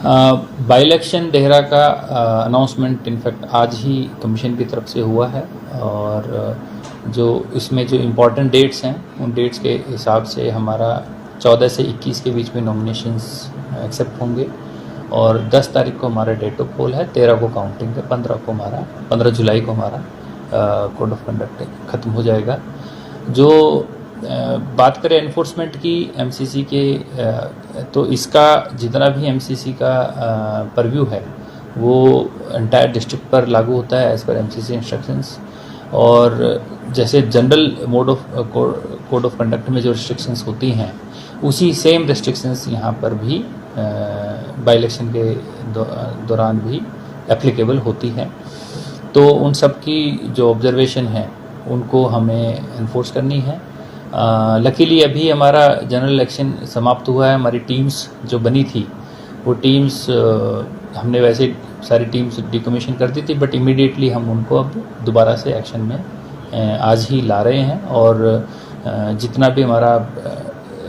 By election Dehra का announcement in fact आज ही commission की तरफ से हुआ है और जो इसमें जो इम्पोर्टेंट डेट्स हैं उन डेट्स के हिसाब से हमारा 14 से 21 के बीच में नॉमिनेशंस एक्सेप्ट होंगे और 10 तारीख को हमारा डेट ऑफ पोल है, 13 को काउंटिंग है, 15 जुलाई को हमारा कोड ऑफ कंडक्ट ख़त्म हो जाएगा। जो बात करें एनफोर्समेंट की एमसीसी के तो इसका जितना भी एमसीसी का परव्यू है वो एंटायर डिस्ट्रिक्ट पर लागू होता है एज़ पर एमसीसी इंस्ट्रक्शंस। और जैसे general mode of code of conduct में जो रिस्ट्रिक्शंस होती हैं उसी सेम रिस्ट्रिक्शंस यहाँ पर भी बाई इलेक्शन के दौरान भी एप्लीकेबल होती हैं। तो उन सब की जो ऑब्जर्वेशन है उनको हमें इन्फोर्स करनी है। लकीली अभी हमारा जनरल इलेक्शन समाप्त हुआ है, हमारी टीम्स जो बनी थी वो टीम्स हमने वैसे सारी टीम्स डिकमीशन कर दी थी बट इमीडिएटली हम उनको अब दोबारा से एक्शन में आज ही ला रहे हैं और जितना भी हमारा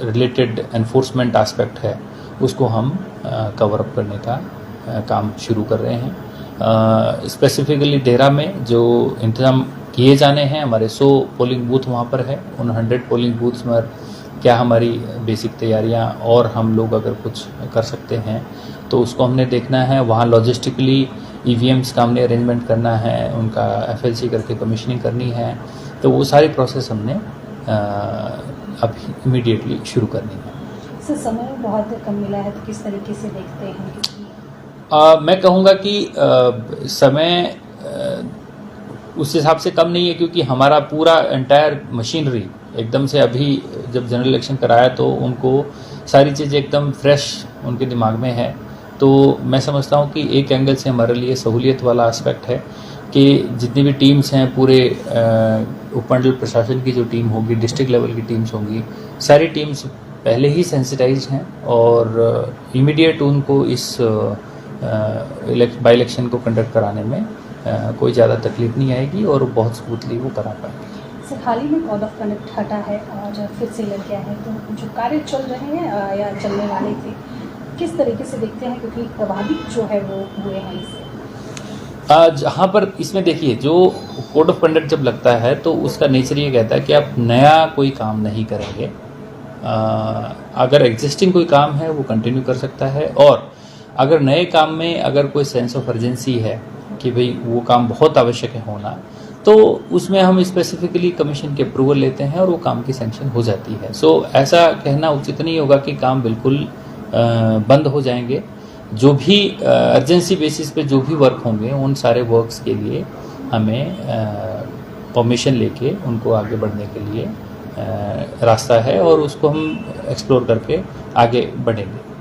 रिलेटेड एनफोर्समेंट एस्पेक्ट है उसको हम कवर अप करने का काम शुरू कर रहे हैं। स्पेसिफिकली देहरा में जो इंतज़ाम किए जाने हैं, हमारे 100 पोलिंग बूथ वहाँ पर है, उन 100 पोलिंग बूथ्स पर क्या हमारी बेसिक तैयारियाँ और हम लोग अगर कुछ कर सकते हैं तो उसको हमने देखना है। वहाँ लॉजिस्टिकली ईवीएम्स का हमने अरेंजमेंट करना है, उनका एफएलसी करके कमीशनिंग करनी है, तो वो सारी प्रोसेस हमने अभी इमीडिएटली शुरू करनी है। सर समय बहुत कम मिला है तो किस तरीके से देखते हैं? मैं कहूँगा कि समय उस हिसाब से कम नहीं है क्योंकि हमारा पूरा एंटायर मशीनरी एकदम से अभी जब जनरल इलेक्शन कराया तो उनको सारी चीज़ें एकदम फ्रेश उनके दिमाग में है। तो मैं समझता हूँ कि एक एंगल से हमारे लिए सहूलियत वाला एस्पेक्ट है कि जितनी भी टीम्स हैं पूरे उपमंडल प्रशासन की जो टीम होगी, डिस्ट्रिक्ट लेवल की टीम्स होंगी, सारी टीम्स पहले ही सेंसिटाइज्ड हैं और इमीडिएट उनको इस बाई इलेक्शन को कंडक्ट कराने में कोई ज़्यादा तकलीफ नहीं आएगी और बहुत स्मूथली वो करा पाएंगे। सर हाल ही में कोड ऑफ कंडक्ट हटा है और फिर से लग गया है, तो जो कार्य चल रहे हैं या चलने वाले थे किस तरीके से देखते हैं, क्योंकि प्रभावित जो है वो हुए हैं इससे? जहाँ पर इसमें देखिए जो कोड ऑफ कंडक्ट जब लगता है तो उसका नेचर ये कहता है कि आप नया कोई काम नहीं करेंगे। अगर एग्जिस्टिंग कोई काम है वो कंटिन्यू कर सकता है और अगर नए काम में अगर कोई सेंस ऑफ अर्जेंसी है कि भाई वो काम बहुत आवश्यक है होना, तो उसमें हम स्पेसिफिकली कमीशन के अप्रूवल लेते हैं और वो काम की सैंक्शन हो जाती है। सो ऐसा कहना उचित नहीं होगा कि काम बिल्कुल बंद हो जाएंगे। जो भी अर्जेंसी बेसिस पे जो भी वर्क होंगे उन सारे वर्क्स के लिए हमें परमिशन लेके उनको आगे बढ़ने के लिए रास्ता है और उसको हम एक्सप्लोर करके आगे बढ़ेंगे।